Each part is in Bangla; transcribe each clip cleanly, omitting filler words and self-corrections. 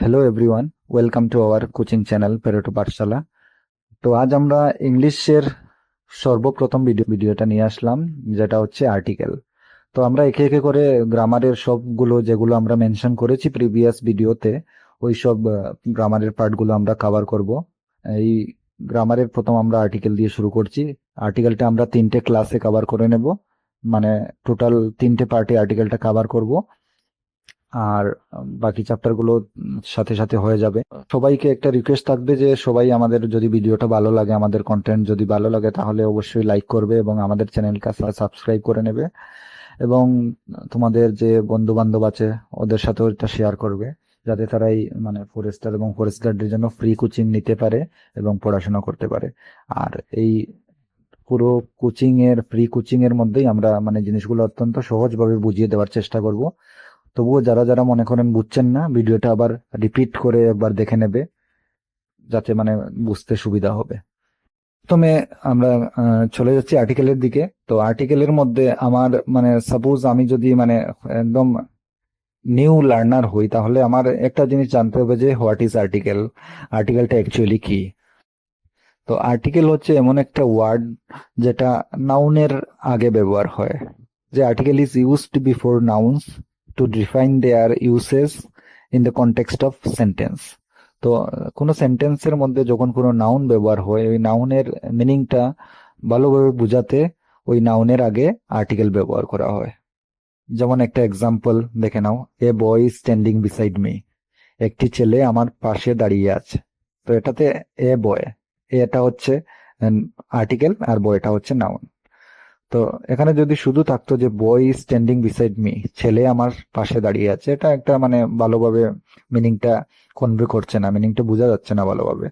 Hello everyone, welcome to our coaching channel Pareto Pathshala. তো আজ আমরা ইংলিশের সর্বপ্রথম ভিডিওটা নিয়ে আসলাম, যেটা হচ্ছে আর্টিকেল। তো আমরা একে একে করে গ্রামারের সবগুলো যেগুলো আমরা মেনশন করেছি প্রিভিয়াস ভিডিওতে, ওই সব গ্রামারের পার্টগুলো আমরা কভার করব। এই গ্রামারের প্রথম আমরা আর্টিকেল দিয়ে শুরু করছি। আর্টিকেলটা আমরা 3টে ক্লাসে কভার করে নেব, মানে টোটাল 3টে পার্টে আর্টিকেলটা কভার করব। আর বাকি চ্যাপ্টার গুলো সাথে সাথে হয়ে যাবে। সবাইকে একটা রিকোয়েস্ট থাকবে যে সবাই আমাদের যদি ভিডিওটা ভালো লাগে, আমাদের কন্টেন্ট যদি ভালো লাগে, তাহলে অবশ্যই লাইক করবে এবং আমাদের চ্যানেলকে সাবস্ক্রাইব করে নেবে, এবং তোমাদের যে বন্ধু বান্ধব আছে ওদের সাথেও এটা শেয়ার করবে, যাতে তারা এই মানে ফরেস্টার এবং ফরেস্ট গার্ডের জন্য ফ্রি কোচিং নিতে পারে এবং পড়াশোনা করতে পারে। আর এই পুরো ফ্রি কোচিং এর মধ্যেই আমরা মানে জিনিসগুলো অত্যন্ত সহজভাবে বুঝিয়ে দেওয়ার চেষ্টা করব। তবুও যারা যারা মনে করেন বুঝছেন না, ভিডিওটা আবার রিপিট করে একবার দেখে নেবে, যাতে মানে বুঝতে সুবিধা হবে। প্রথমে আমরা চলে যাচ্ছি আর্টিকেলের দিকে। তো আর্টিকেলের মধ্যে আমার মানে সাপোজ আমি যদি মানে একদম নিউ লার্নার হই, তাহলে আমার একটা জিনিস জানতে হবে যে হোয়াট ইজ আর্টিকেল, আর্টিকেলটা অ্যাকচুয়ালি কি। তো আর্টিকেল হচ্ছে এমন একটা ওয়ার্ড যেটা নাউনের আগে ব্যবহার হয়। যে article is used before nouns to define their uses in the context of sentence. তো কোনো সেন্টেন্সের মধ্যে যখন কোনো নাউন ব্যবহার হয়, ওই নাউনের মিনিংটা ভালোভাবে বোঝাতে ওই নাউনের আগে আর্টিকেল ব্যবহার করা হয়। যেমন একটা এক্সাম্পল দেখে নাও, এ বয় স্ট্যান্ডিং বিসাইড মি, একটি ছেলে আমার পাশে দাঁড়িয়ে আছে। তো এটাতে এ বয়, এটা হচ্ছে আর্টিকেল আর বয়টা হচ্ছে নাউন। তো এখানে যদি শুধু থাকতো যে বয় স্ট্যান্ডিং বিসাইড মি, ছেলে আমার পাশে দাঁড়িয়ে আছে, এটা একটা মানে ভালোভাবে মিনিংটা কনভে করছে না, মিনিংটা বোঝা যাচ্ছে না ভালোভাবে।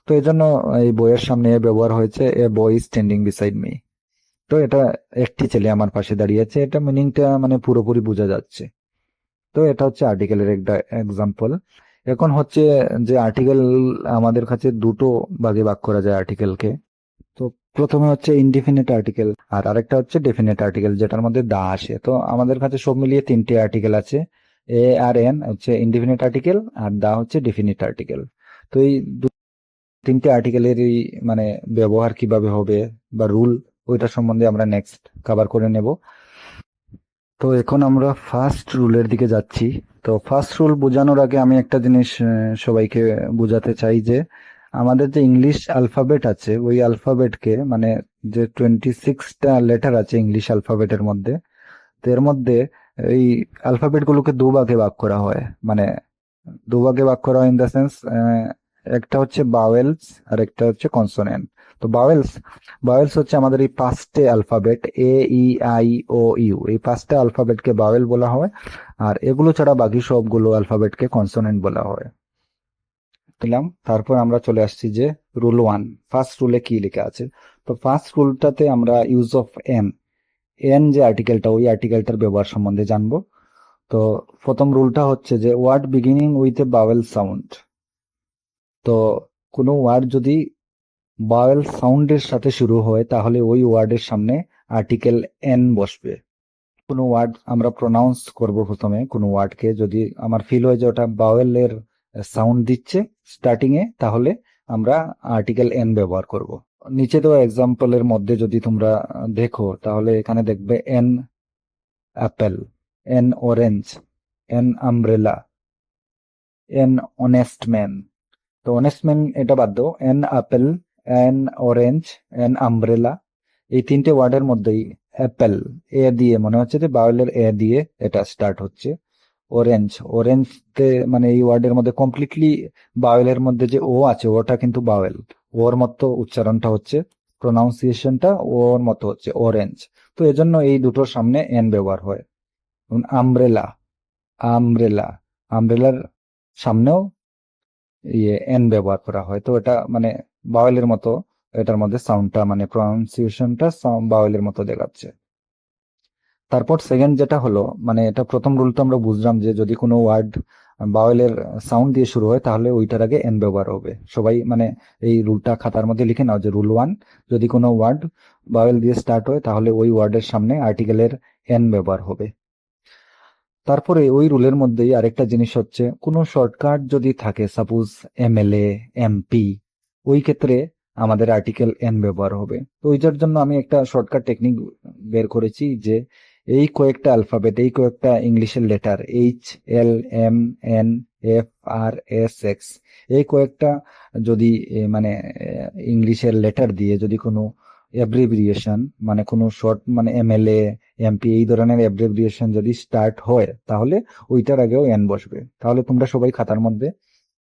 তো এই জন্য এই বইয়ের সামনে এ ব্যবহার হয়েছে, এ বয় স্ট্যান্ডিং বিসাইড মি। তো এটা একটি ছেলে আমার পাশে দাঁড়িয়ে আছে, এটা মিনিংটা মানে পুরোপুরি বোঝা যাচ্ছে। তো এটা হচ্ছে আর্টিকেলের একটা এক্সাম্পল। এখন হচ্ছে যে আর্টিকেল আমাদের কাছে দুটো ভাগে ভাগ করা যায় আর্টিকেলকে। তো প্রথমে হচ্ছে ইনডিফিনিট আর্টিকেল, আর আরেকটা হচ্ছে ডেফিনিট আর্টিকেল, যেটার মধ্যে দা আসে। তো আমাদের কাছে সব মিলিয়ে 3টে আর্টিকেল আছে। এ আর এন হচ্ছে ইনডিফিনিট আর্টিকেল, আর দা হচ্ছে ডেফিনিট আর্টিকেল। তো এই 3টে আর্টিকেলেরই মানে ব্যবহার কিভাবে হবে বা রুল, ওইটা সম্বন্ধে আমরা নেক্সট কভার করে নেব। তো এখন আমরা ফার্স্ট রুলের দিকে যাচ্ছি। তো ফার্স্ট রুল বোঝানোর আগে আমি একটা জিনিস সবাইকে বোঝাতে চাই যে আমাদের যে ইংলিশ অ্যালফাবেট আছে, ওই অ্যালফাবেটকে মানে যে 26টা লেটার আছে ইংলিশ অ্যালফাবেটের মধ্যে, তো এর মধ্যে এই অ্যালফাবেট গুলোকে দুভাগে ভাগ করা হয়। মানে দুভাগে ভাগ করা হয় ইন দ্য সেন্স, একটা হচ্ছে বাওয়েলস আর একটা হচ্ছে কনসোনেন্ট। তো বাওয়েলস বাওয়েলস হচ্ছে আমাদের এই 5টে alphabet, A E I O U, এই 5টে অ্যালফাবেটকে বাওয়েল বলা হয়। আর এগুলো ছাড়া বাকি সবগুলো অ্যালফাবেটকে কনসোনেন্ট বলা হয়। দিলাম, তারপর আমরা চলে আসছি যে রুল 1, ফার্স্ট রুলে কি লেখা আছে। তো ফার্স্ট রুলটাতে আমরা ইউজ অফ এন, এন যে আর্টিকেলটা, ওই আর্টিকেলটার ব্যবহার সম্বন্ধে জানবো। তো প্রথম রুলটা হচ্ছে যে word beginning with a vowel sound. তো কোনো ওয়ার্ড যদি বাওয়েল সাউন্ডের সাথে শুরু হয়, তাহলে ওই ওয়ার্ডের সামনে আর্টিকেল এন বসবে। কোনো ওয়ার্ড আমরা প্রনাউন্স করব, প্রথমে কোনো ওয়ার্ডকে যদি আমার ফিল হয় যে ওটা বাওয়েলের সাউন্ড দিচ্ছে স্টার্টিং এ, তাহলে আমরা আর্টিকেল এন ব্যবহার করব। নিচে দেওয়া এক্সাম্পলের মধ্যে যদি তোমরা দেখো, তাহলে এখানে দেখবে N Apple, N orange, N umbrella, N honest man. তো অনেস্ট ম্যান এটা বাদ দাও, N apple, N orange, N umbrella, এই 3টে ওয়ার্ডের মধ্যেই অ্যাপেল এ দিয়ে, মনে হচ্ছে যে বাউলের এ দিয়ে এটা স্টার্ট হচ্ছে। অরেঞ্জ, অরেঞ্জতে মানে এই ওয়ার্ডের মধ্যে কমপ্লিটলি বাউলের মধ্যে যে ও আছে, ওটা কিন্তু বাউল, ওর মতো উচ্চারণটা হচ্ছে, প্রোনাউন্সিয়েশনটা ওর মতো হচ্ছে অরেঞ্জ। তো এজন্য এই দুটোর সামনে এন ব্যবহার হয়। আমব্রেলা, আমব্রেলা, আমব্রেলার সামনেও ইয়ে এন ব্যবহার করা হয়। তো এটা মানে বাওয়েলের মতো, এটার মধ্যে সাউন্ডটা মানে প্রনাউন্সিয়েশনটা বাওয়েলের মতো দেখাচ্ছে। তারপর সেকেন্ড যেটা হলো, মানে এটা প্রথম রুল তো আমরা বুঝলাম যে যদি কোনো ওয়ার্ড বাওয়েলের সাউন্ড দিয়ে শুরু হয়, তাহলে ওইটার আগে এন ব্যবহার হবে। সবাই মানে এই রুলটা খাতার মধ্যে লিখে নাও যে রুল 1, যদি কোনো ওয়ার্ড বাওয়েল দিয়ে স্টার্ট হয়, তাহলে ওই ওয়ার্ডের সামনে আর্টিকেলের এন ব্যবহার হবে। তারপরে ওই রুলের মধ্যেই আরেকটা জিনিস হচ্ছে, কোনো শর্টকাট যদি থাকে, সাপোজ এমএলএ, এমপি, ওই ক্ষেত্রে আমাদের আর্টিকেল এন ব্যবহার হবে। তো ওইটার জন্য আমি একটা শর্টকাট টেকনিক বের করেছি, যে এই কয়েকটা অ্যালফাবেট, এই কয়েকটা ইংলিশের লেটার, এইচ, এল, এম, এন, এফ, আর, এস, এক্স, এই কয়েকটা যদি মানে ইংলিশের লেটার দিয়ে যদি কোনো অ্যাব্রিভিয়েশন, মানে কোনো শর্ট, মানে এমএলএ, এমপি, এই ধরনের অ্যাব্রিভিয়েশন যদি স্টার্ট হয়, তাহলে ওইটার আগেও এন বসবে। তাহলে তোমরা সবাই খাতার মধ্যে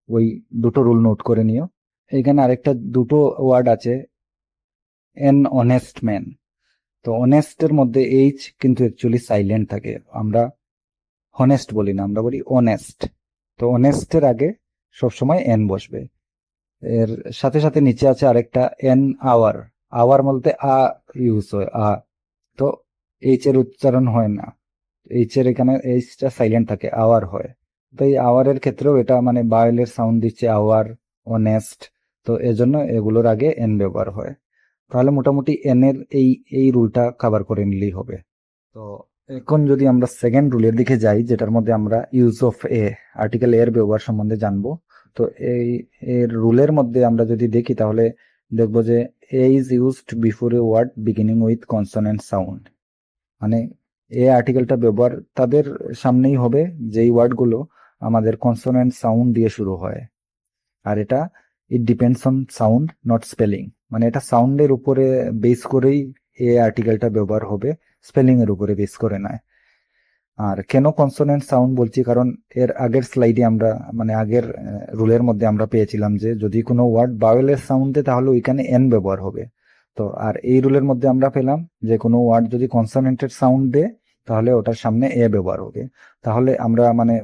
ওই দুটো রুল নোট করে নিও। এখানে আরেকটা দুটো ওয়ার্ড আছে, এন অনেস্ট ম্যান। তো অনেস্টের মধ্যে এইচ কিন্তু অ্যাকচুয়ালি সাইলেন্ট থাকে, আমরা হনেস্ট বলি না, আমরা বলি অনেস্ট। তো অনেস্টের আগে সবসময় এন বসবে। এর সাথে সাথে নিচে আছে আরেকটা এন আওয়ার। আওয়ার বলতে আ ইউজ হয়, আ। তো এইচ এর উচ্চারণ হয় না, এইচ এর এখানে এইচটা সাইলেন্ট থাকে, আওয়ার হয়। তো এই আওয়ারের ক্ষেত্রেও এটা মানে বায়োলের সাউন্ড দিচ্ছে, আওয়ার, অনেস্ট। তো এজন্য এগুলোর আগে এন ব্যবহার হয়। তাহলে মোটামুটি এন এর এই এই রুলটা কভার করে নিলেই হবে। তো এখন যদি আমরা সেকেন্ড রুলের দিকে যাই, যেটার মধ্যে আমরা ইউজ অফ এ, আর্টিকেল এর ব্যবহার সম্বন্ধে জানবো। তো এই এর রুলের মধ্যে আমরা যদি দেখি, তাহলে দেখবো যে a is used before a word beginning with consonant sound. মানে এ আর্টিকেলটা ব্যবহার তাদের সামনেই হবে যেই ওয়ার্ডগুলো আমাদের কনসোনেন্ট সাউন্ড দিয়ে শুরু হয়। আর এটা it depends on sound, not spelling. মানে এটা সাউন্ডের উপরে বেস করেই এ আর্টিকেলটা ব্যবহার হবে, স্পেলিং এর উপরে বেস করে নয়। আর কেন কনসোনেন্ট সাউন্ড বলছি, কারণ এর আগের স্লাইডে আমরা, মানে আগের রুলের মধ্যে আমরা পেয়েছিলাম যে যদি কোনো ওয়ার্ড বাওয়েলের সাউন্ড দেয়, তাহলে ওইখানে এন ব্যবহার হবে। তো আর এই রুলের মধ্যে আমরা পেলাম যে কোনো ওয়ার্ড যদি কনসোনেন্টের সাউন্ড দেয়, তাহলে ওটার সামনে এ ব্যবহার হবে। তাহলে আমরা মানে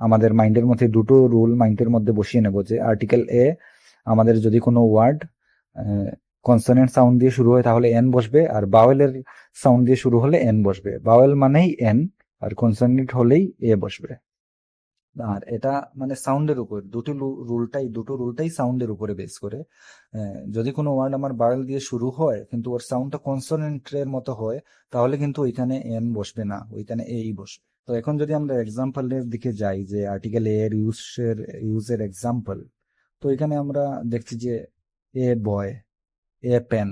আমাদের মাইন্ডের মধ্যে দুটো রুল মাইন্ডের মধ্যে বসিয়ে নেব, যে আর্টিকেল এ আমাদের যদি কোনো ওয়ার্ড কনসোনেন্ট সাউন্ড দিয়ে শুরু হয়, তাহলে এন বসবে, আর বাওয়েলের সাউন্ড দিয়ে শুরু হলে এন বসবে। বাওয়েল মানেই এন, আর কনসোনেন্ট হলেই এ বসবে। আর এটা মানে সাউন্ডের উপর দুটো রুলটাই সাউন্ডের উপরে বেস করে। যদি কোনো ওয়ার্ড আমার বাওয়েল দিয়ে শুরু হয় কিন্তু ওর সাউন্ডটা কনসোনেন্টের মতো হয়, তাহলে কিন্তু ওইখানে এন বসবে না, ওইখানে এই বসবে। তো এখন যদি আমরা এক্সাম্পলের দিকে যাই, যে আর্টিকেল এর ইউজের এক্সাম্পল, তো এখানে আমরা দেখছি যে এ বয়, এ পেন।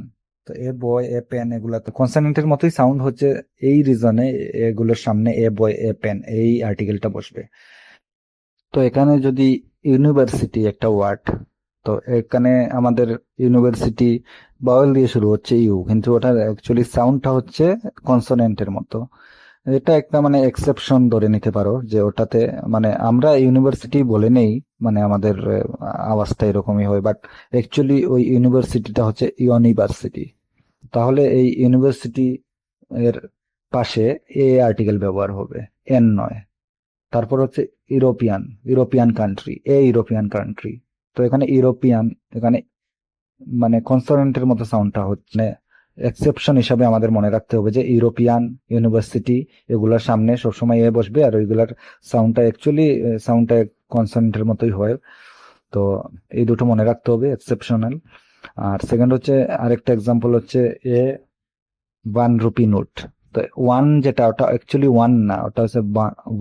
তো এ বয়, এ পেন, এগুলা তো কনসোনেন্টের মতোই সাউন্ড হচ্ছে, এই রিজনে এগুলোর সামনে এ বয়, এ পেন, এই আর্টিকেলটা বসবে। তো এখানে যদি ইউনিভার্সিটি একটা ওয়ার্ড, তো এখানে আমাদের ইউনিভার্সিটি বাওয়েল দিয়ে শুরু হচ্ছে, ইউ, কিন্তু ওটার অ্যাকচুয়ালি সাউন্ডটা হচ্ছে কনসোনেন্টের মতো। এটা একটা মানে এক্সেপশন ধরে নিতে পারো, যে ওটাতে মানে আমরা ইউনিভার্সিটি বলে নেই, মানে আমাদের আওয়াজটা এরকমই হয়, বাট অ্যাকচুয়ালি ওই ইউনিভার্সিটিটা হচ্ছে ইউনিভার্সিটি। তাহলে এই ইউনিভার্সিটি এর পাশে এ আর্টিকেল ব্যবহার হবে, এন নয়। তারপর হচ্ছে European, European country, European country. তো এখানে ইউরোপিয়ান, এখানে মানে কনসোনেন্টের মতো সাউন্ডটা হচ্ছে। এক্সেপশন হিসাবে আমাদের মনে রাখতে হবে যে ইউরোপিয়ান, ইউনিভার্সিটি, এগুলোর সামনে সবসময় এ বসবে, আর ওইগুলার সাউন্ডটা কনসোনেন্টের মতোই হয়। তো এই দুটো মনে রাখতে হবে, এক্সেপশনাল। আর সেকেন্ড হচ্ছে, আরেকটা এক্সাম্পল হচ্ছে এ 1 রুপি নোট। তো ওয়ান যেটা, ওটা অ্যাকচুয়ালি ওয়ান না, ওটা হচ্ছে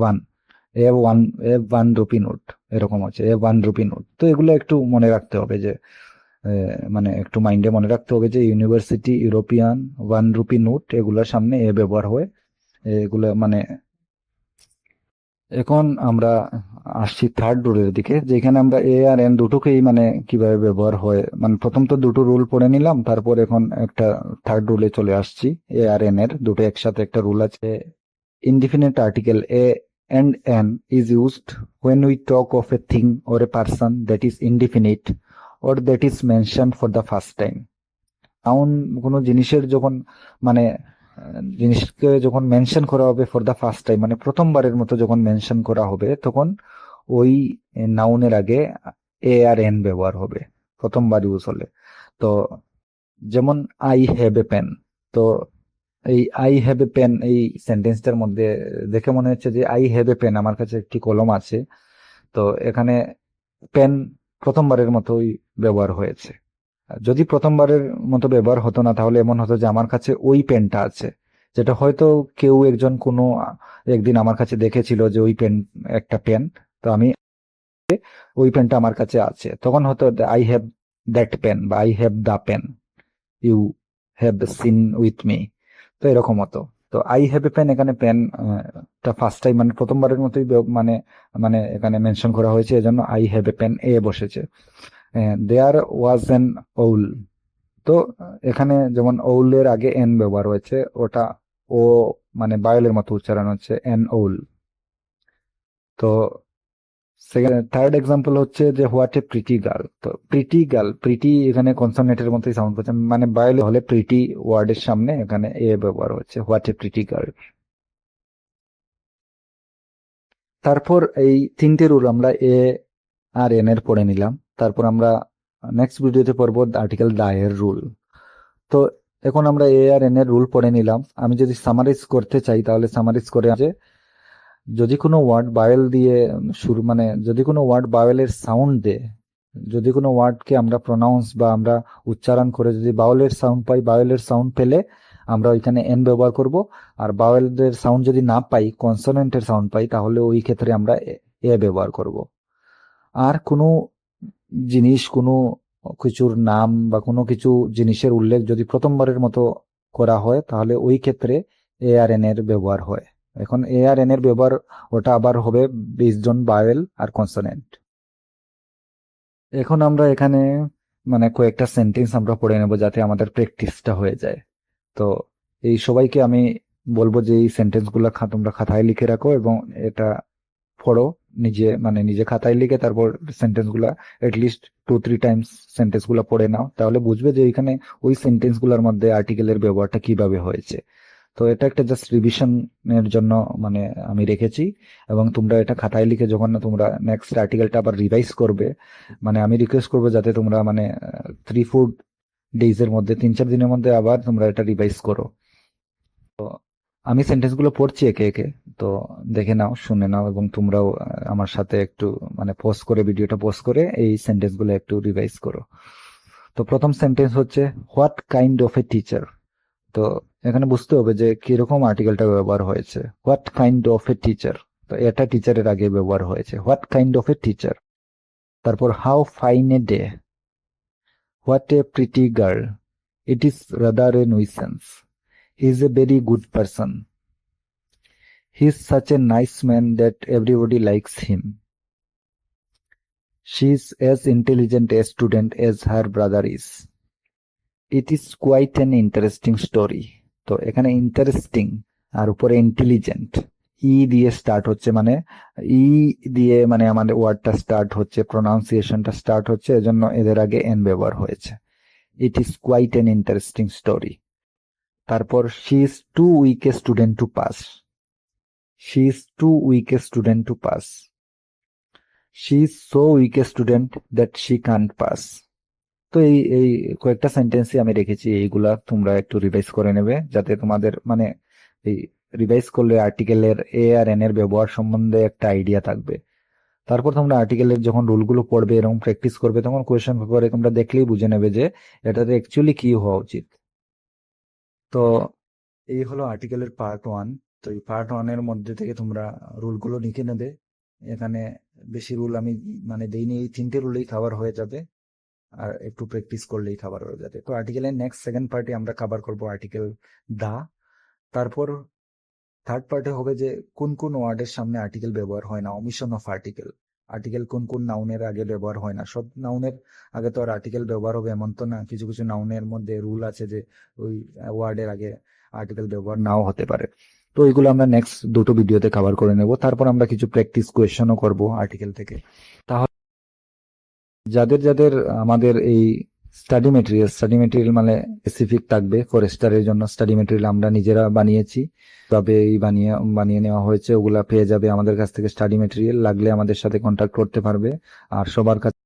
ওয়ান। ওয়ান, 1 রুপি নোট, এরকম হচ্ছে 1 রুপি নোট। তো এগুলো একটু মনে রাখতে হবে, যে মানে একটু মাইন্ডে মনে রাখতে হবে যে ইউনিভার্সিটি, ইউরোপিয়ান, 1 রুপি নোট, এগুলোর সামনে এ ব্যবহার হয়, এগুলো মানে। এখন আমরা আসছি থার্ড রুলের দিকে, যেখানে আমরা এ আর এন দুটোকেই মানে কিভাবে ব্যবহার হয়, মানে প্রথম তো দুটো রুল পড়ে নিলাম, তারপর এখন একটা থার্ড রুলে চলে আসছি। এ আর এন এর দুটো একসাথে একটা রুল আছে। Indefinite article a and an is used when we talk of a thing or a person that is indefinite or that is mentioned for the first time. Noun কোনো জিনিসের যখন মানে জিনিসকে যখন মেনশন করা হবে ফর দ্য ফার্স্ট টাইম, মানে প্রথমবারের মতো যখন মেনশন করা হবে, তখন ওই নাউনের আগে এ আর এন ব্যবহার হবে, প্রথমবার ইউজ হলে। তো যেমন আই হ্যাভ এ পেন। তো এই আই হ্যাভ এ পেন, এই সেন্টেন্সটার মধ্যে দেখে মনে হচ্ছে যে আই হ্যাভ এ পেন, আমার কাছে একটি কলম আছে। তো এখানে পেন প্রথমবারের মতোই ব্যবহার হয়েছে। যদি প্রথমবারের মতো ব্যবহার হতো না, তাহলে এমন হতো যে আমার কাছে ওই পেনটা আছে, যেটা হয়তো কেউ একজন কোনো একদিন আমার কাছে দেখেছিল যে ওই পেন, একটা পেন, তো আমি ওই পেনটা আমার কাছে আছে, তখন হয়তো আই হ্যাভ দ্যাট পেন বা I have the pen you have seen with me, তো এরকম হতো। তো আই হ্যাভ এ পেন, এখানে পেন টা ফার্স্ট টাইম মানে প্রথমবারের মতোই মানে মানে এখানে মেনশন করা হয়েছে, এজন্য I have a pen a বসেছে। দেয়ার ওয়াজ অ্যান ওল, তো এখানে যেমন ওলের আগে এন ব্যবহার হয়েছে, ওটা ও মানে বায়লের মতো উচ্চারণ হচ্ছে এন ওল। তো থার্ড এক্সাম্পল হচ্ছে যে হোয়াট এ প্রিটি গার্ল, তো প্রিটি গার্ল, প্রিটি এখানে কনসোনেন্টের মতোই সাউন্ড করছে, মানে বায়োলে হলে প্রিটি ওয়ার্ডের সামনে এখানে এ ব্যবহার হচ্ছে, হোয়াট এ প্রিটি গার্ল। তারপর এই তিনটে রুল আমরা এ আর এন এর পড়ে নিলাম। তারপর আমরা নেক্সট ভিডিওতে পড়বো আর্টিকেল দা এর রুল। তো এখন আমরা এ আর এন এর রুল পড়ে নিলাম। আমি যদি সামারাইজ করতে চাই তাহলে সামারাইজ করে যে যদি কোনো ওয়ার্ড বায়োল দিয়ে শুরু, মানে যদি কোনো ওয়ার্ড বায়োলের সাউন্ড দেয়, যদি কোনো ওয়ার্ডকে আমরা প্রনাউন্স বা আমরা উচ্চারণ করে যদি বায়োলের সাউন্ড পাই, বায়োলের সাউন্ড পেলে আমরা ওইখানে এন ব্যবহার করব। আর বায়োলের সাউন্ড যদি না পাই, কনসোনেন্টের সাউন্ড পাই, তাহলে ওই ক্ষেত্রে আমরা এ ব্যবহার করব। আর কোনো জিনিস, কোনো কিছুর নাম বা কোনো কিছু জিনিসের উল্লেখ যদি প্রথমবারের মতো করা হয়, তাহলে ওই ক্ষেত্রে এ আর এন এর ব্যবহার হয়। এখন এ আর এন এর ব্যবহার ওটা আবার হবে বেসড অন বায়োল আর কনসোনেন্ট। এখন আমরা এখানে মানে কয়েকটা সেন্টেন্স আমরা পড়ে নেব যাতে আমাদের প্র্যাকটিসটা হয়ে যায়। তো এই সবাইকে আমি বলবো যে এই সেন্টেন্স গুলা তোমরা খাতায় লিখে রাখো এবং এটা পড়ো নিজে, মানে নিজে খাতায় লিখে তারপর সেন্টেন্স গুলা এটলিস্ট 2-3 টাইমস সেন্টেন্স গুলা পড়ে নাও, তাহলে বুঝবে যে এখানে ওই সেন্টেন্স গুলার মধ্যে আর্টিকেলের ব্যবহারটা কিভাবে হয়েছে। তো এটা একটা জাস্ট রিভিশনের জন্য মানে আমি রেখেছি, এবং তোমরা এটা খাতায় লিখে যখন না তোমরা নেক্সট আর্টিকেলটা আবার রিভাইজ করবে, মানে আমি রিকোয়েস্ট করবো যাতে তোমরা মানে 3-4 ডেজের মধ্যে, 3-4 দিনের মধ্যে আবার তোমরা এটা রিভাইজ করো। আমি সেন্টেন্স গুলো পড়ছি একে একে, তো দেখে নাও, শুনে নাও, এবং তোমরাও আমার সাথে একটু মানে পোস্ট করে, ভিডিওটা পোস্ট করে এই সেন্টেন্স গুলো একটু রিভাইজ করো। তো প্রথম সেন্টেন্স হচ্ছে what kind of a teacher. তো এখানে বুঝতে হবে যে কিরকম আর্টিকেলটা ব্যবহার হয়েছে। What kind of a teacher, তো এটা টিচারের আগে ব্যবহার হয়েছে, what kind of a teacher. তারপর how fine a day, what a pretty girl, it is rather a nuisance, he is a very good person, he is such a nice man that everybody likes him, she is as intelligent a student as her brother is, it is quite an interesting story। তো এখানে ইন্টারেস্টিং আর উপরে ইন্টেলিজেন্ট, ই দিয়ে স্টার্ট হচ্ছে, মানে ই দিয়ে মানে আমাদের ওয়ার্ডটা স্টার্ট হচ্ছে, প্রোনাউন্সিয়েশনটা স্টার্ট হচ্ছে, এজন্য এদের আগে এন ব্যবহার হয়েছে। It is quite an interesting story. তারপর she is too weak a student to pass, she is too weak a student to pass, she is so weak a student that she can't pass. তো এই এই কয়েকটা সেন্টেন্সই আমি রেখেছি, এইগুলা তোমরা একটু রিভাইজ করে নেবে যাতে তোমাদের মানে এই রিভাইজ করলে আর্টিকেলের এ আর এন এর ব্যবহার সম্বন্ধে একটা আইডিয়া থাকবে। তারপর তোমরা আর্টিকেলের যখন রুলগুলো পড়বে এরকম প্র্যাকটিস করবে, তখন কোয়েশ্চেন পেপারে তোমরা দেখলেই বুঝে নেবে যে এটাতে অ্যাকচুয়ালি কি হওয়া উচিত। তো এই হলো আর্টিকেলের পার্ট 1। তো এই পার্ট 1 এর মধ্যে থেকে তোমরা রুলগুলো লিখে নেবে। এখানে বেশি রুল আমি মানে দেইনি, এই 3টে রুলেই কভার হয়ে যাবে, আর একটু প্র্যাকটিস করলেই খাবার হয়ে যাবে। তো আর্টিকেলের নেক্সট সেকেন্ড পার্টে আমরা কভার করব আর্টিকেল দা। তারপর থার্ড পার্টে হবে যে কোন কোন ওয়ার্ডের সামনে আর্টিকেল ব্যবহার হয় না, অমিশন অফ আর্টিকেল। আর্টিকেল কোন কোন নাউনের আগে ব্যবহার হয় না, সব নাউনের আগে তো আর আর্টিকেল ব্যবহার হবে এমন তো না, কিছু কিছু নাউনের মধ্যে রুল আছে যে ওই ওয়ার্ডের আগে আর্টিকেল ব্যবহার নাও হতে পারে। তো ওইগুলো আমরা নেক্সট দুটো ভিডিওতে কভার করে নেব। তারপর আমরা কিছু প্র্যাকটিস কোয়েশ্চেনও করব আর্টিকেল থেকে। তাহলে যাদের যাদের আমাদের এই স্টাডি মেটেরিয়াল মানে স্পেসিফিক থাকবে, ফরেস্টারের জন্য স্টাডি মেটেরিয়াল আমরা নিজেরা বানিয়েছি, তবে এই বানিয়ে বানিয়ে নেওয়া হয়েছে, ওগুলা পেয়ে যাবে আমাদের কাছ থেকে। স্টাডি মেটেরিয়াল লাগলে আমাদের সাথে কন্ট্যাক্ট করতে পারবে। আর সবার কাছে